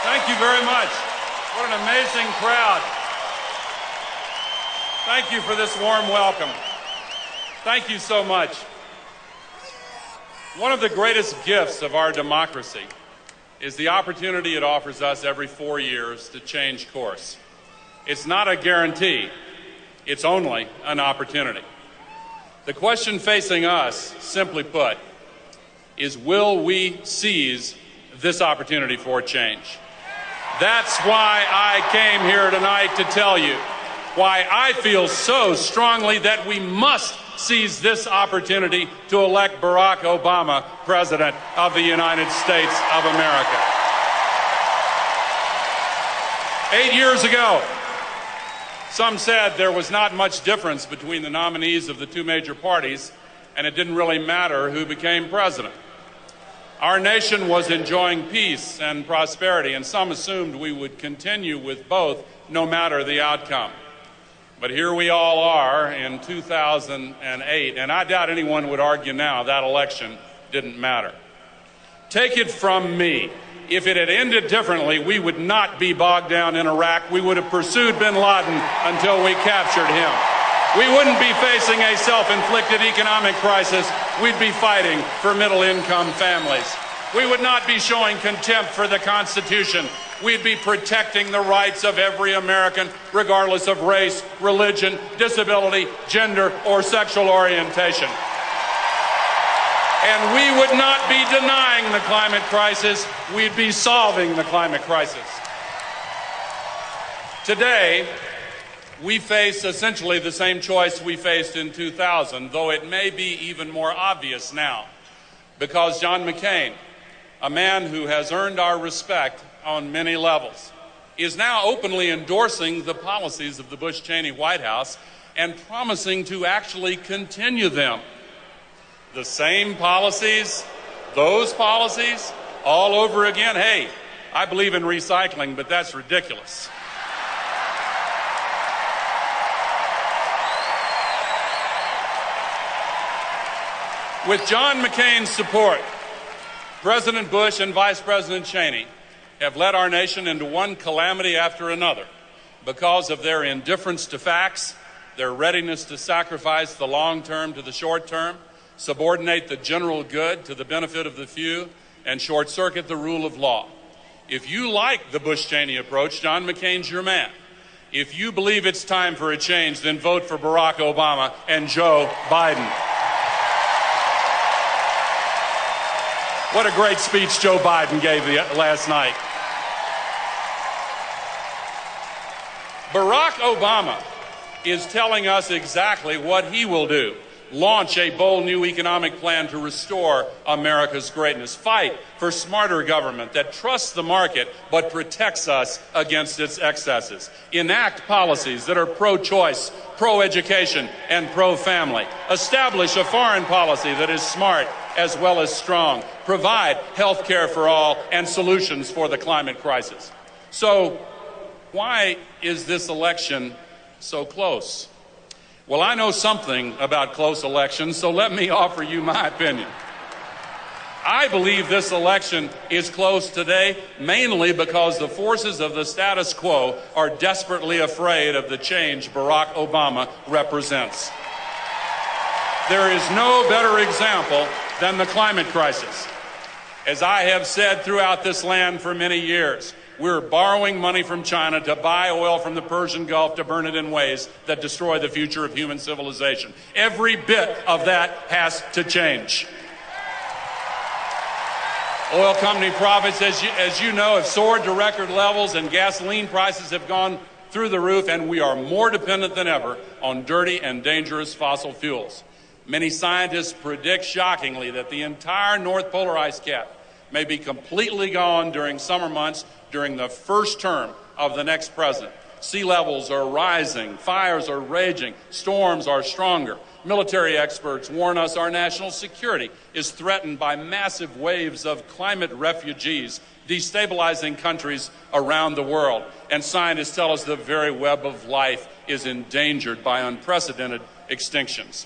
Thank you very much. What an amazing crowd. Thank you for this warm welcome. Thank you so much. One of the greatest gifts of our democracy is the opportunity it offers us every 4 years to change course. It's not a guarantee. It's only an opportunity. The question facing us, simply put, is will we seize this opportunity for change? That's why I came here tonight to tell you why I feel so strongly that we must seize this opportunity to elect Barack Obama President of the United States of America. 8 years ago, some said there was not much difference between the nominees of the two major parties, and it didn't really matter who became president. Our nation was enjoying peace and prosperity, and some assumed we would continue with both no matter the outcome. But here we all are in 2008, and I doubt anyone would argue now that election didn't matter. Take it from me. If it had ended differently, we would not be bogged down in Iraq. We would have pursued bin Laden until we captured him. We wouldn't be facing a self-inflicted economic crisis. We'd be fighting for middle-income families. We would not be showing contempt for the Constitution. We'd be protecting the rights of every American, regardless of race, religion, disability, gender, or sexual orientation. And we would not be denying the climate crisis. We'd be solving the climate crisis. Today, we face essentially the same choice we faced in 2000, though it may be even more obvious now, because John McCain, a man who has earned our respect on many levels, is now openly endorsing the policies of the Bush-Cheney White House and promising to actually continue them. The same policies, those policies, all over again. Hey, I believe in recycling, but that's ridiculous. With John McCain's support, President Bush and Vice President Cheney have led our nation into one calamity after another because of their indifference to facts, their readiness to sacrifice the long term to the short term, subordinate the general good to the benefit of the few, and short-circuit the rule of law. If you like the Bush-Cheney approach, John McCain's your man. If you believe it's time for a change, then vote for Barack Obama and Joe Biden. What a great speech Joe Biden gave last night. Barack Obama is telling us exactly what he will do. Launch a bold new economic plan to restore America's greatness. Fight for smarter government that trusts the market but protects us against its excesses. Enact policies that are pro-choice, pro-education, and pro-family. Establish a foreign policy that is smart as well as strong. Provide health care for all and solutions for the climate crisis. So, why is this election so close? Well, I know something about close elections, so let me offer you my opinion. I believe this election is close today mainly because the forces of the status quo are desperately afraid of the change Barack Obama represents. There is no better example than the climate crisis. As I have said throughout this land for many years, we're borrowing money from China to buy oil from the Persian Gulf to burn it in ways that destroy the future of human civilization. Every bit of that has to change. Oil company profits, as you know, have soared to record levels, and gasoline prices have gone through the roof, and we are more dependent than ever on dirty and dangerous fossil fuels. Many scientists predict shockingly that the entire North Polar ice cap may be completely gone during summer months during the first term of the next president. Sea levels are rising, fires are raging, storms are stronger. Military experts warn us our national security is threatened by massive waves of climate refugees, destabilizing countries around the world. And scientists tell us the very web of life is endangered by unprecedented extinctions.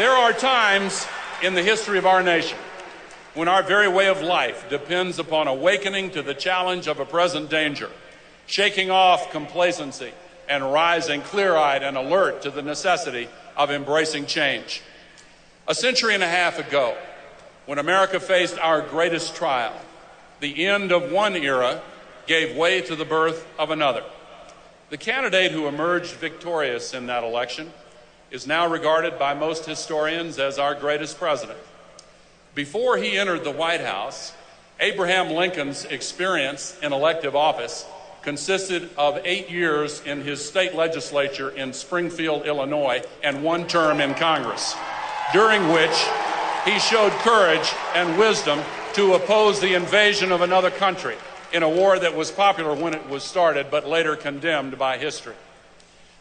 There are times in the history of our nation when our very way of life depends upon awakening to the challenge of a present danger, shaking off complacency, and rising clear-eyed and alert to the necessity of embracing change. A century and a half ago, when America faced our greatest trial, the end of one era gave way to the birth of another. The candidate who emerged victorious in that election is now regarded by most historians as our greatest president. Before he entered the White House, Abraham Lincoln's experience in elective office consisted of 8 years in his state legislature in Springfield, Illinois, and 1 term in Congress, during which he showed courage and wisdom to oppose the invasion of another country in a war that was popular when it was started, but later condemned by history.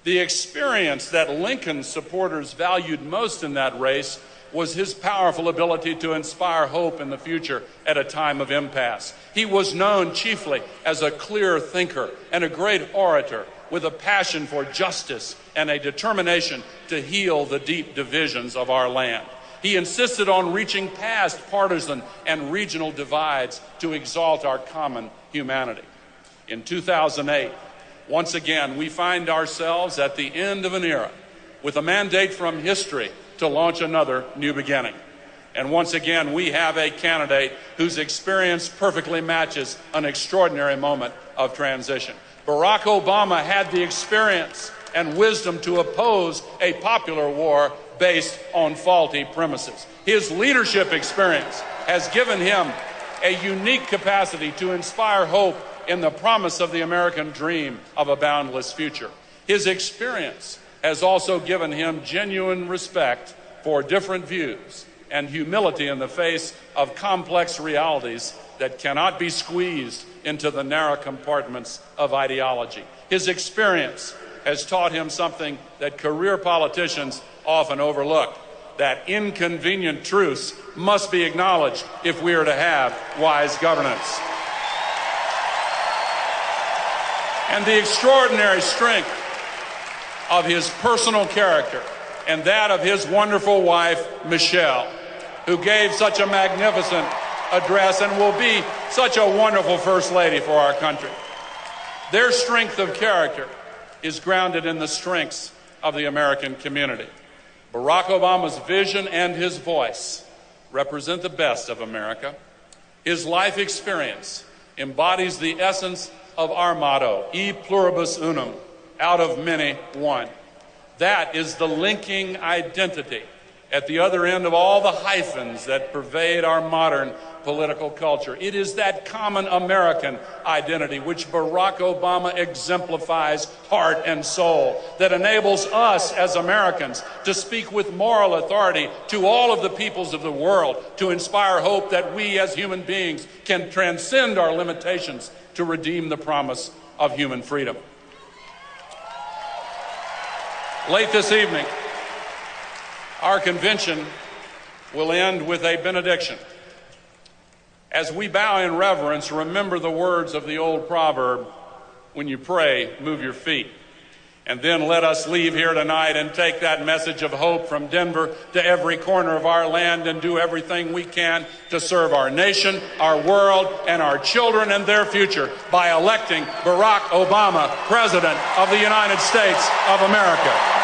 The experience that Lincoln's supporters valued most in that race was his powerful ability to inspire hope in the future at a time of impasse. He was known chiefly as a clear thinker and a great orator with a passion for justice and a determination to heal the deep divisions of our land. He insisted on reaching past partisan and regional divides to exalt our common humanity. In 2008, once again, we find ourselves at the end of an era with a mandate from history to launch another new beginning. And once again, we have a candidate whose experience perfectly matches an extraordinary moment of transition. Barack Obama had the experience and wisdom to oppose a popular war based on faulty premises. His leadership experience has given him a unique capacity to inspire hope in the promise of the American dream of a boundless future. His experience has also given him genuine respect for different views and humility in the face of complex realities that cannot be squeezed into the narrow compartments of ideology. His experience has taught him something that career politicians often overlook, that inconvenient truths must be acknowledged if we are to have wise governance. And the extraordinary strength of his personal character and that of his wonderful wife, Michelle, who gave such a magnificent address and will be such a wonderful First Lady for our country. Their strength of character is grounded in the strengths of the American community. Barack Obama's vision and his voice represent the best of America. His life experience embodies the essence of our motto, E pluribus unum, out of many, one. That is the linking identity at the other end of all the hyphens that pervade our modern political culture. It is that common American identity which Barack Obama exemplifies heart and soul, that enables us as Americans to speak with moral authority to all of the peoples of the world, to inspire hope that we as human beings can transcend our limitations to redeem the promise of human freedom. Late this evening, our convention will end with a benediction. As we bow in reverence, remember the words of the old proverb, when you pray, move your feet. And then let us leave here tonight and take that message of hope from Denver to every corner of our land and do everything we can to serve our nation, our world, and our children and their future by electing Barack Obama, President of the United States of America.